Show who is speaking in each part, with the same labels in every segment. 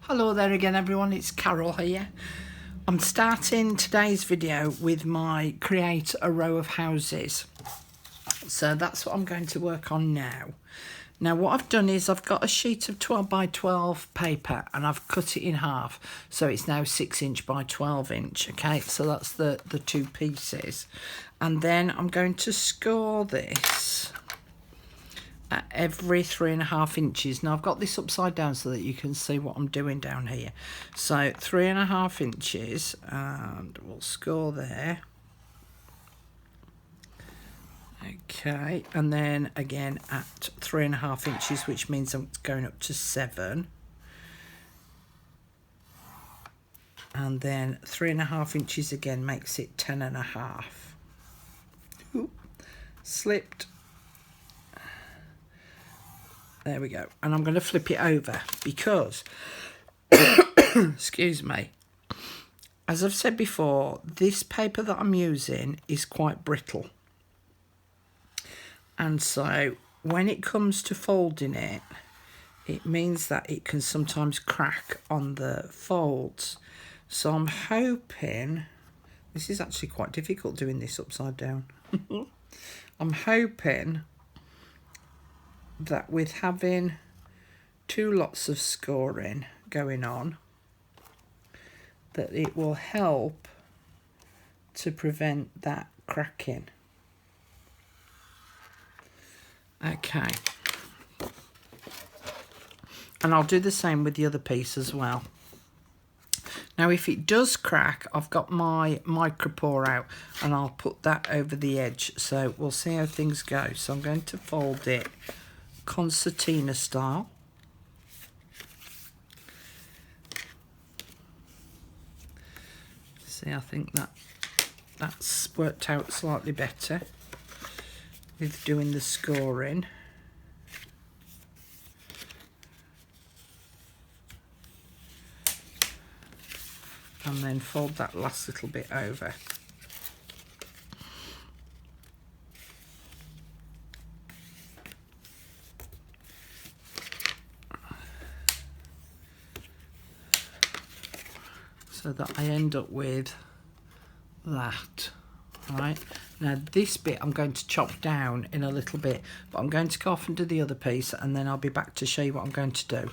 Speaker 1: Hello there again everyone, it's Carol here. I'm starting today's video with my create a row of houses. So that's what I'm going to work on now. Now what I've done is I've got a sheet of 12 by 12 paper and I've cut it in half. So it's now 6 inch by 12 inch. Okay, so that's the two pieces. And then I'm going to score this at every 3.5 inches. Now I've got this upside down so that you can see what I'm doing down here. So 3.5 inches, and we'll score there. Okay, and then again at 3.5 inches, which means I'm going up to 7. And then 3.5 inches again makes it 10.5. Ooh, slipped. There we go. And I'm going to flip it over because, excuse me, as I've said before, this paper that I'm using is quite brittle. And so when it comes to folding it, it means that it can sometimes crack on the folds. So I'm hoping, this is actually quite difficult doing this upside down. I'm hoping that with having 2 lots of scoring going on, that it will help to prevent that cracking. Okay, and I'll do the same with the other piece as well. Now if it does crack, I've got my micropore out and I'll put that over the edge, so we'll see how things go. So I'm going to fold it concertina style. See, I think that's worked out slightly better with doing the scoring. And then fold that last little bit over. So that I end up with that. Right, now this bit I'm going to chop down in a little bit, but I'm going to go off and do the other piece and then I'll be back to show you what I'm going to do.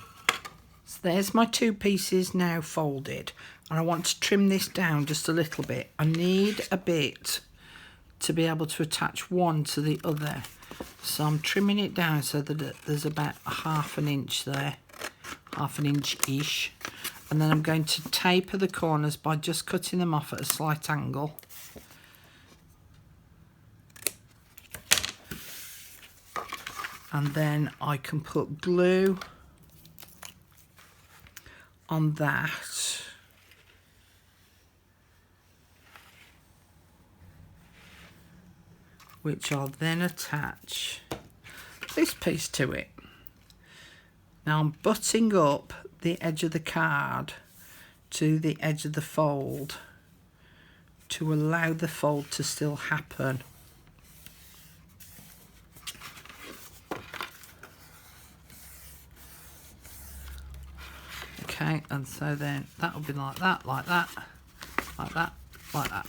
Speaker 1: So there's my 2 pieces now folded, and I want to trim this down just a little bit. I need a bit to be able to attach one to the other, so I'm trimming it down so that there's about 1/2 inch there, 1/2 inch-ish, and then I'm going to taper the corners by just cutting them off at a slight angle. And then I can put glue on that. Which I'll then attach this piece to it. Now I'm butting up the edge of the card to the edge of the fold to allow the fold to still happen. Okay, and so then that'll be like that, like that, like that, like that,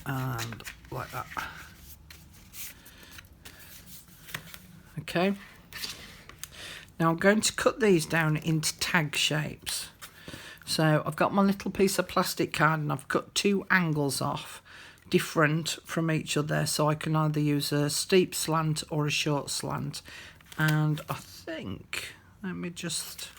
Speaker 1: and like that. Okay, now I'm going to cut these down into tag shapes. So I've got my little piece of plastic card and I've cut 2 angles off, different from each other, so I can either use a steep slant or a short slant. And I think, let me just,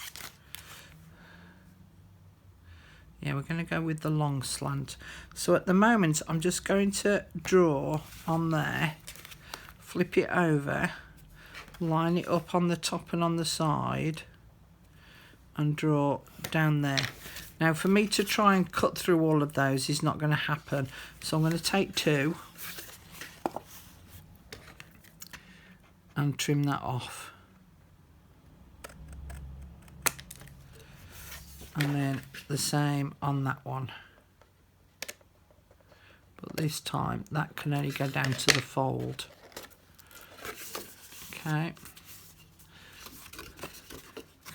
Speaker 1: yeah, we're going to go with the long slant. So at the moment I'm just going to draw on there, flip it over, line it up on the top and on the side, and draw down there. Now for me to try and cut through all of those is not going to happen, so I'm going to take 2 and trim that off. And then the same on that one. But this time that can only go down to the fold. Okay.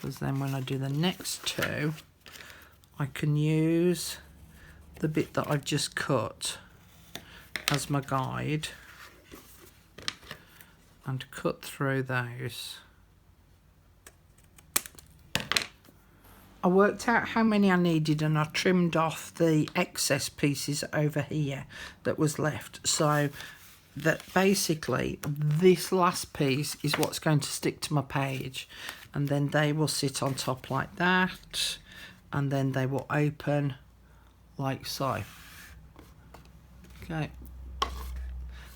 Speaker 1: because then when I do the next two, I can use the bit that I've just cut as my guide and cut through those. I worked out how many I needed and I trimmed off the excess pieces over here that was left, so that basically this last piece is what's going to stick to my page, and then they will sit on top like that, and then they will open like so. Okay,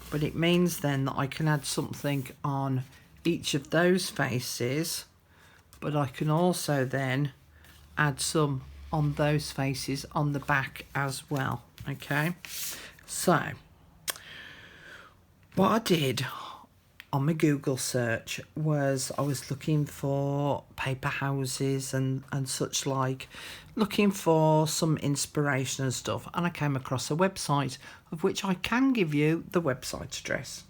Speaker 1: but it means then that I can add something on each of those faces, but I can also then add some on those faces on the back as well. Okay, so what I did on my Google search was I was looking for paper houses and such like, looking for some inspiration and stuff, and I came across a website of which I can give you the website address,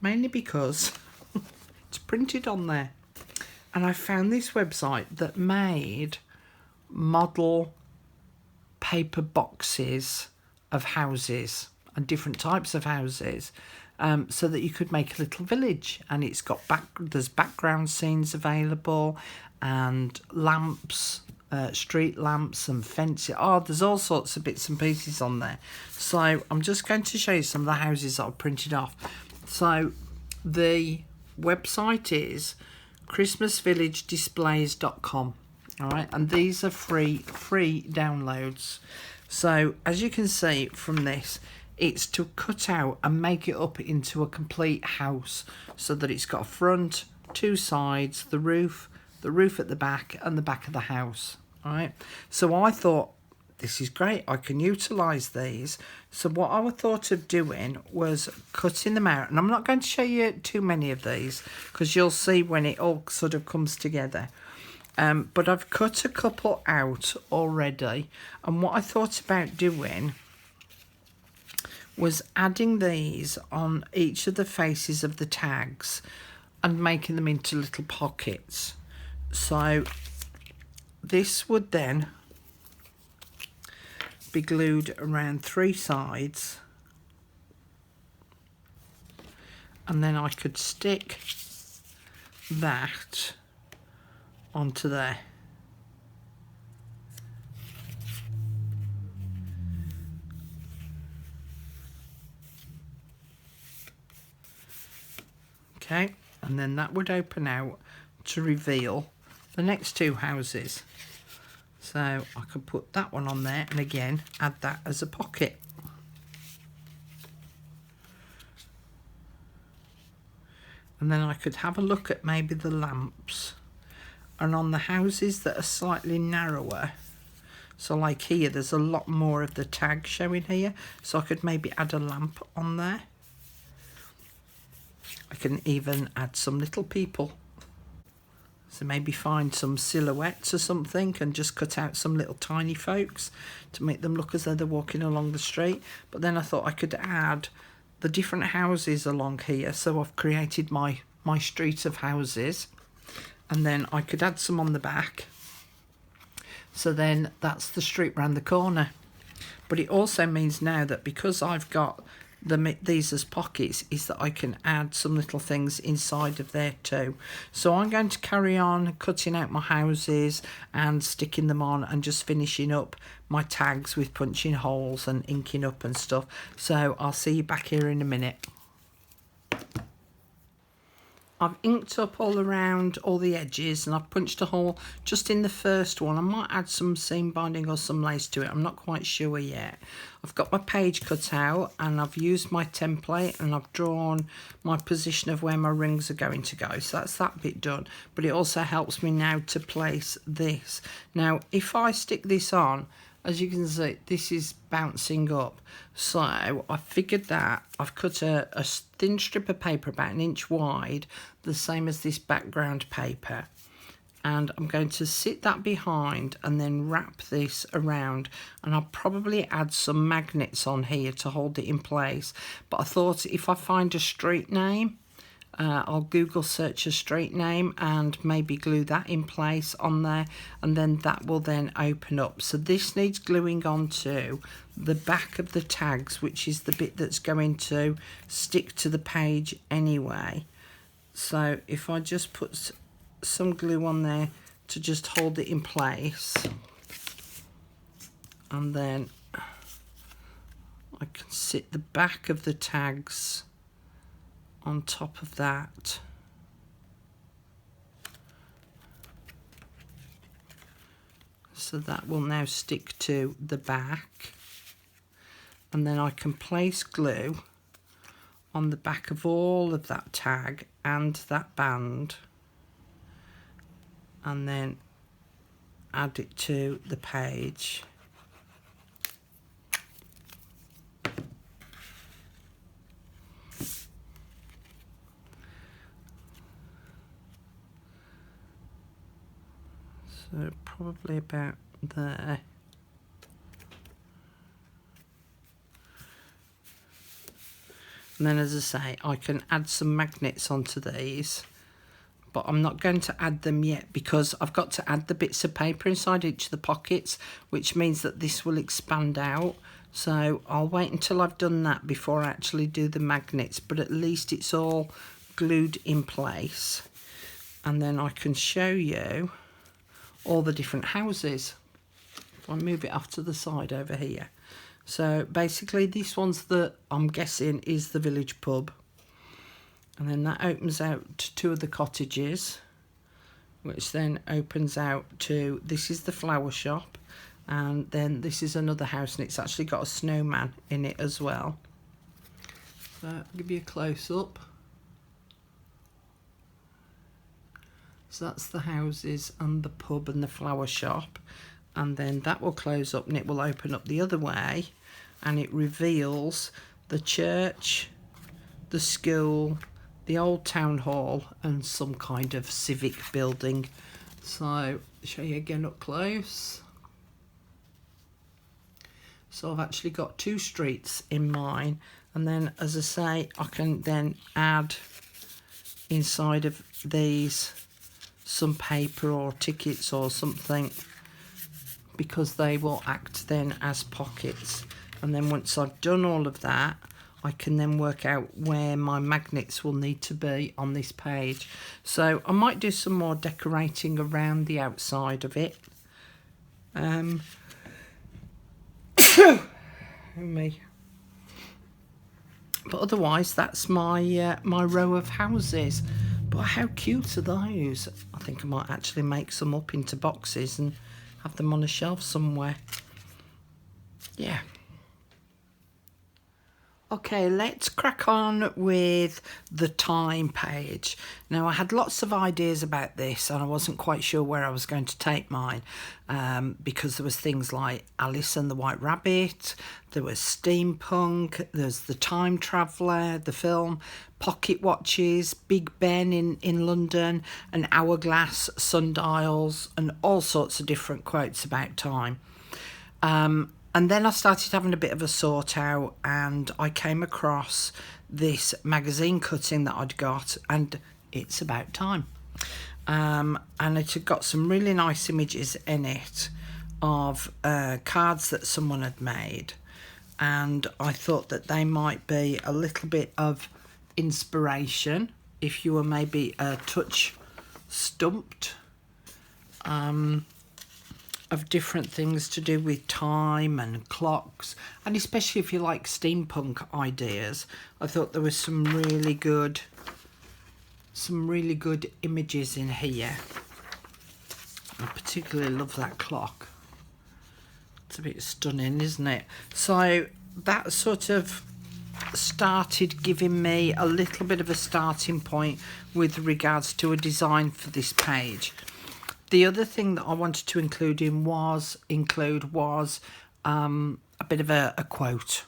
Speaker 1: mainly because it's printed on there. And I found this website that made model paper boxes of houses and different types of houses, so that you could make a little village. And it's got there's background scenes available and lamps, street lamps and fencing. Oh, there's all sorts of bits and pieces on there. So I'm just going to show you some of the houses that I've printed off. So the website is christmasvillagedisplays.com. all right, and these are free downloads. So as you can see from this, it's to cut out and make it up into a complete house, so that it's got a front, two sides, the roof at the back, and the back of the house. All right, so I thought this is great, I can utilize these. So what I thought of doing was cutting them out, and I'm not going to show you too many of these because you'll see when it all sort of comes together. But I've cut a couple out already, and what I thought about doing was adding these on each of the faces of the tags and making them into little pockets. So this would then be glued around three sides, and then I could stick that onto there. Okay, and then that would open out to reveal the next two houses. So I could put that one on there and again add that as a pocket. And then I could have a look at maybe the lamps, and on the houses that are slightly narrower, so like here there's a lot more of the tag showing here, so I could maybe add a lamp on there. I can even add some little people, so maybe find some silhouettes or something and just cut out some little tiny folks to make them look as though they're walking along the street. But then I thought I could add the different houses along here, so I've created my street of houses, and then I could add some on the back, so then that's the street round the corner. But it also means now that because I've got these as pockets, is that I can add some little things inside of there too. So I'm going to carry on cutting out my houses and sticking them on, and just finishing up my tags with punching holes and inking up and stuff. So I'll see you back here in a minute. I've inked up all around all the edges, and I've punched a hole just in the first one. I might add some seam binding or some lace to it, I'm not quite sure yet. I've got my page cut out, and I've used my template, and I've drawn my position of where my rings are going to go. So that's that bit done, but it also helps me now to place this. Now if I stick this on, as you can see, this is bouncing up. So I figured that I've cut a thin strip of paper about 1 inch wide, the same as this background paper, and I'm going to sit that behind and then wrap this around, and I'll probably add some magnets on here to hold it in place. But I thought if I find a street name I'll Google search a street name and maybe glue that in place on there, and then that will then open up. So this needs gluing onto the back of the tags, which is the bit that's going to stick to the page anyway. So if I just put some glue on there to just hold it in place, and then I can sit the back of the tags on top of that. So that will now stick to the back, and then I can place glue on the back of all of that tag and that band, and then add it to the page. So probably about there. And then, as I say, I can add some magnets onto these, but I'm not going to add them yet because I've got to add the bits of paper inside each of the pockets, which means that this will expand out. So I'll wait until I've done that before I actually do the magnets, but at least it's all glued in place. And then I can show you all the different houses. If I move it off to the side over here. So basically this one's the, I'm guessing, is the village pub. And then that opens out to two of the cottages, which then opens out to, this is the flower shop, and then this is another house, and it's actually got a snowman in it as well. So I'll give you a close up. So that's the houses and the pub and the flower shop, and then that will close up and it will open up the other way, and it reveals the church, the school, the old town hall, and some kind of civic building. So I'll show you again up close. So I've actually got two streets in mine, and then, as I say, I can then add inside of these some paper or tickets or something, because they will act then as pockets. And then once I've done all of that, I can then work out where my magnets will need to be on this page. So I might do some more decorating around the outside of it. Me. But otherwise, that's my my row of houses. But how cute are those? I think I might actually make some up into boxes and have them on a shelf somewhere. Yeah. Okay, let's crack on with the time page. Now, I had lots of ideas about this and I wasn't quite sure where I was going to take mine, because there was things like Alice and the White Rabbit, there was steampunk, there's the Time Traveller, the film, pocket watches, Big Ben in London, and hourglass, sundials, and all sorts of different quotes about time. And then I started having a bit of a sort out, and I came across this magazine cutting that I'd got, and it's about time. And it had got some really nice images in it of cards that someone had made, and I thought that they might be a little bit of inspiration if you were maybe a touch stumped of different things to do with time and clocks, and especially if you like steampunk ideas. I thought there was some really good images in here. I particularly love that clock. It's a bit stunning, isn't it? So that sort of started giving me a little bit of a starting point with regards to a design for this page. The other thing that I wanted to include was a bit of a quote.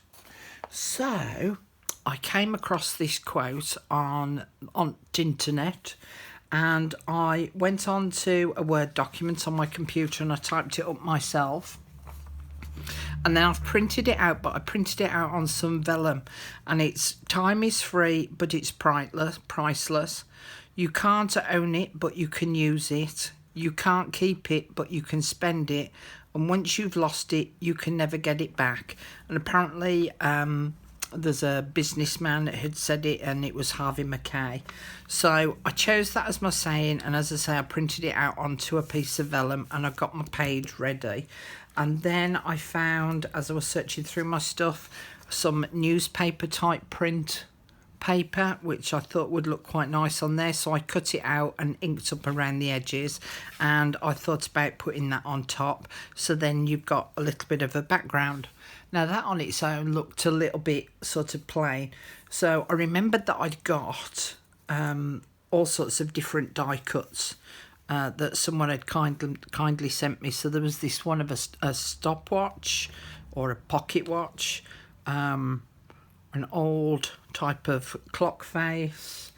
Speaker 1: So I came across this quote on internet, and I went on to a Word document on my computer and I typed it up myself. And then I've printed it out, but I printed it out on some vellum, and its time is free, but it's priceless. You can't own it, but you can use it. You can't keep it, but you can spend it. And once you've lost it, you can never get it back. And apparently, there's a businessman that had said it, and it was Harvey Mackay. So I chose that as my saying, and as I say, I printed it out onto a piece of vellum, and I got my page ready. And then I found, as I was searching through my stuff, some newspaper type print paper, which I thought would look quite nice on there, so I cut it out and inked up around the edges, and I thought about putting that on top, so then you've got a little bit of a background. Now that on its own looked a little bit sort of plain, so I remembered that I'd got all sorts of different die cuts that someone had kindly sent me. So there was this one of a stopwatch or a pocket watch, an old type of clock face,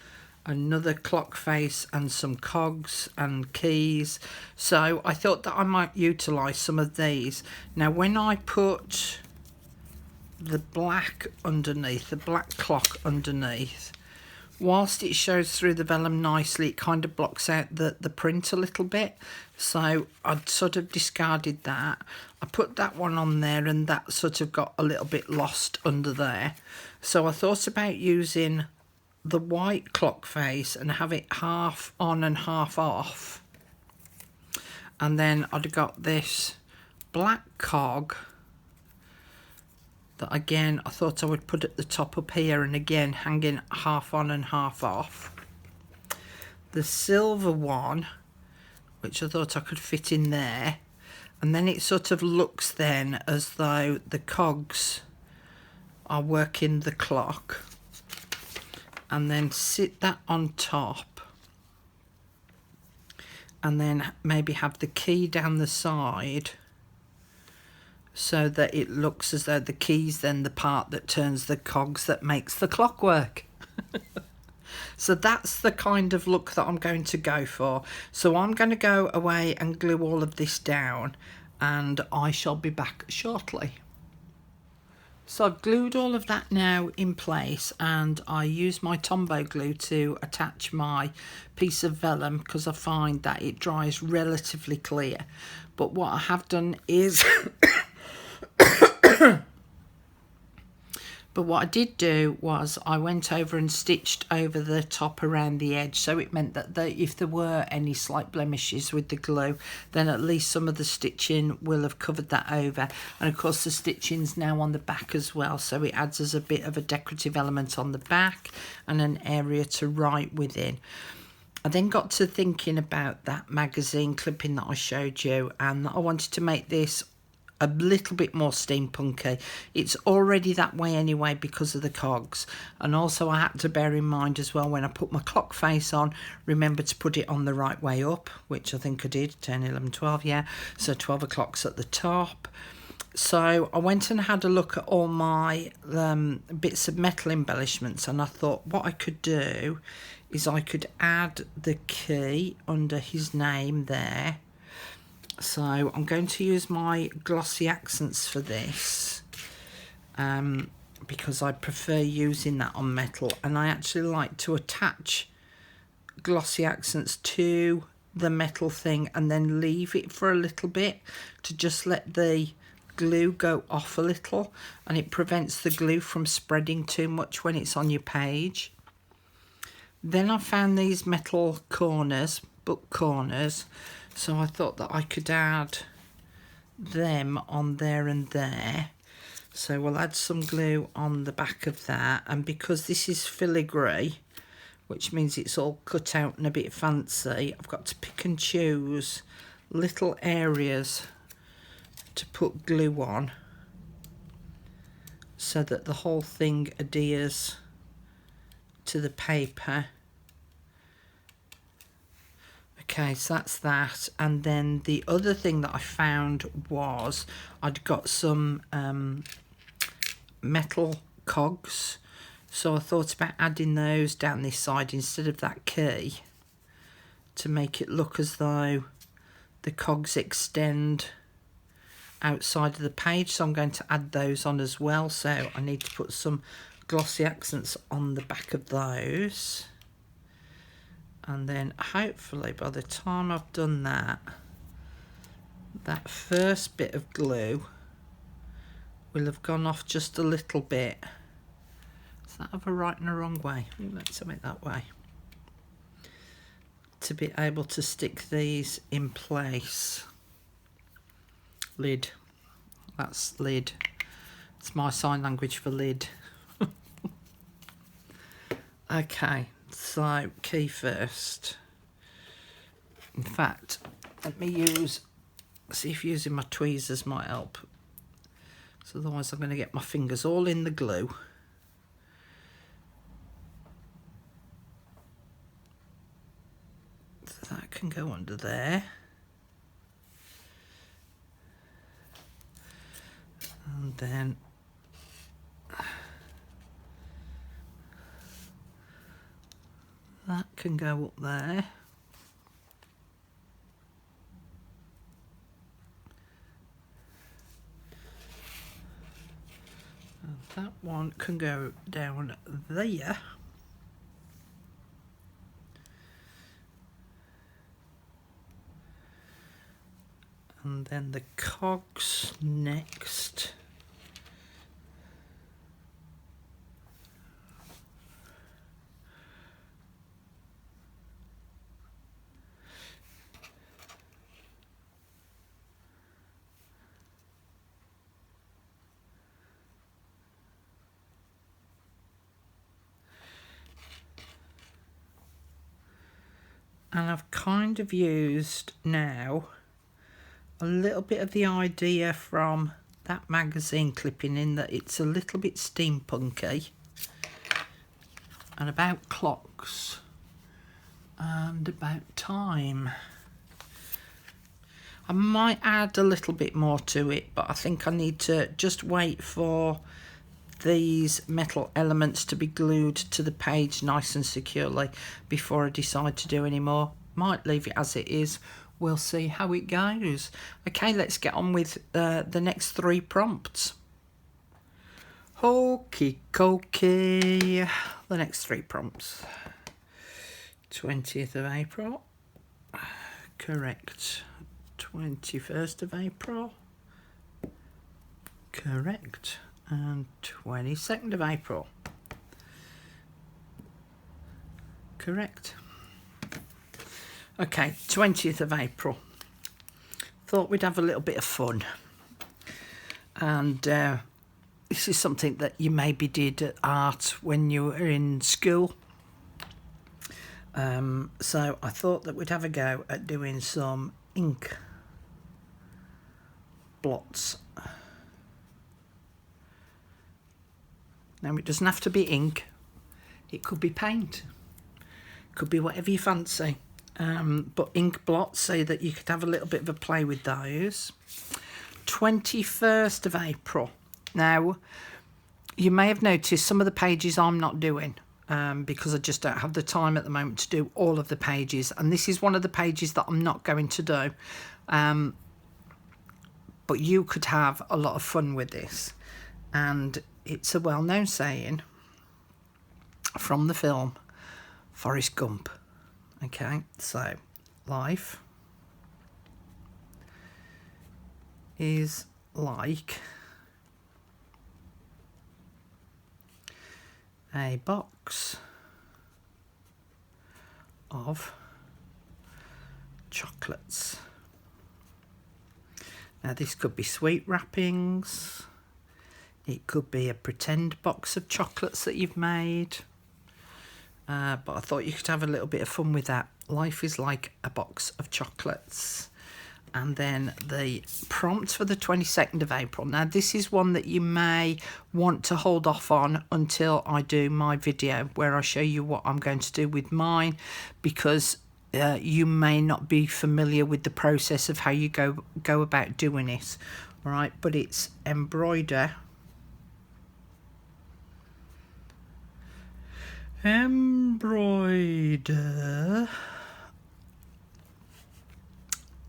Speaker 1: another clock face, and some cogs and keys. So I thought that I might utilise some of these. Now when I put the black underneath, the black clock underneath, whilst it shows through the vellum nicely, it kind of blocks out the print a little bit. So I'd sort of discarded that. I put that one on there, and that sort of got a little bit lost under there. So I thought about using the white clock face and have it half on and half off. And then I'd got this black cog that again I thought I would put at the top up here, and again hanging half on and half off. The silver one, which I thought I could fit in there, and then it sort of looks then as though the cogs are working the clock, and then sit that on top, and then maybe have the key down the side, so that it looks as though the key's then the part that turns the cogs that makes the clock work. So that's the kind of look that I'm going to go for. So I'm going to go away and glue all of this down, and I shall be back shortly. So I've glued all of that now in place, and I use my Tombow glue to attach my piece of vellum because I find that it dries relatively clear. But what I have done is but what I did do was I went over and stitched over the top around the edge, so it meant that if there were any slight blemishes with the glue, then at least some of the stitching will have covered that over. And of course the stitching's now on the back as well, so it adds as a bit of a decorative element on the back and an area to write within. I then got to thinking about that magazine clipping that I showed you, and I wanted to make this a little bit more steampunky. It's already that way anyway because of the cogs, and also I had to bear in mind as well when I put my clock face on, remember to put it on the right way up, which I think I did, 10, 11, 12, yeah, so 12 o'clock's at the top. So I went and had a look at all my bits of metal embellishments, and I thought what I could do is I could add the key under his name there. So I'm going to use my glossy accents for this, because I prefer using that on metal, and I actually like to attach glossy accents to the metal thing and then leave it for a little bit to just let the glue go off a little, and it prevents the glue from spreading too much when it's on your page. Then I found these metal corners, book corners, so I thought that I could add them on there and there. So we'll add some glue on the back of that, and because this is filigree, which means it's all cut out and a bit fancy, I've got to pick and choose little areas to put glue on so that the whole thing adheres to the paper. Okay, so that's that. And then the other thing that I found was I'd got some metal cogs, so I thought about adding those down this side instead of that key to make it look as though the cogs extend outside of the page, so I'm going to add those on as well. So I need to put some glossy accents on the back of those, and then hopefully by the time I've done that, that first bit of glue will have gone off just a little bit. Does that have a right and a wrong way? Let's have it that way, to be able to stick these in place. Lid, that's lid. It's my sign language for lid. Okay, so key first. In fact, let me see if using my tweezers might help. So otherwise I'm going to get my fingers all in the glue. So that can go under there. And then that can go up there. And that one can go down there. And then the cogs next. And I've kind of used now a little bit of the idea from that magazine clipping, in that it's a little bit steampunky and about clocks and about time. I might add a little bit more to it, but I think I need to just wait for these metal elements to be glued to the page nice and securely before I decide to do any more. Might leave it as it is. We'll see how it goes. Okay, let's get on with the next 3 prompts. Okie dokie. The next 3 prompts. 20th of April. Correct. 21st of April. Correct. And 22nd of April. Correct. Okay, 20th of April. Thought we'd have a little bit of fun. And this is something that you maybe did at art when you were in school. So I thought that we'd have a go at doing some ink blots. Now, it doesn't have to be ink. It could be paint. It could be whatever you fancy. But ink blots, so that you could have a little bit of a play with those. 21st of April. Now, you may have noticed some of the pages I'm not doing because I just don't have the time at the moment to do all of the pages. And this is one of the pages that I'm not going to do. But you could have a lot of fun with this. And it's a well-known saying from the film Forrest Gump. Okay, so life is like a box of chocolates. Now, this could be sweet wrappings. It could be a pretend box of chocolates that you've made. But I thought you could have a little bit of fun with that. Life is like a box of chocolates. And then the prompt for the 22nd of April. Now, this is one that you may want to hold off on until I do my video where I show you what I'm going to do with mine, because you may not be familiar with the process of how you go about doing it. All right, but it's embroider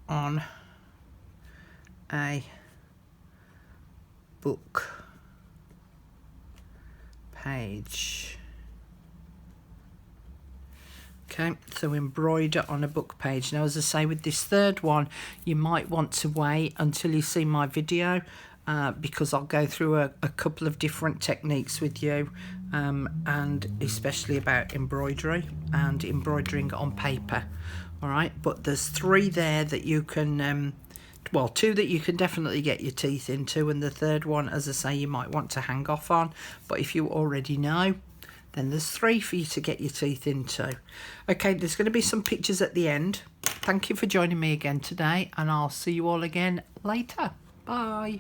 Speaker 1: on a book page. Okay, so embroider on a book page. Now, as I say, with this third one, you might want to wait until you see my video because I'll go through a couple of different techniques with you, and especially about embroidery and embroidering on paper. All right, but there's 3 there that you can, well, 2 that you can definitely get your teeth into, and the third one, as I say, you might want to hang off on. But if you already know, then there's 3 for you to get your teeth into. Okay, there's going to be some pictures at the end. Thank you for joining me again today, and I'll see you all again later. Bye.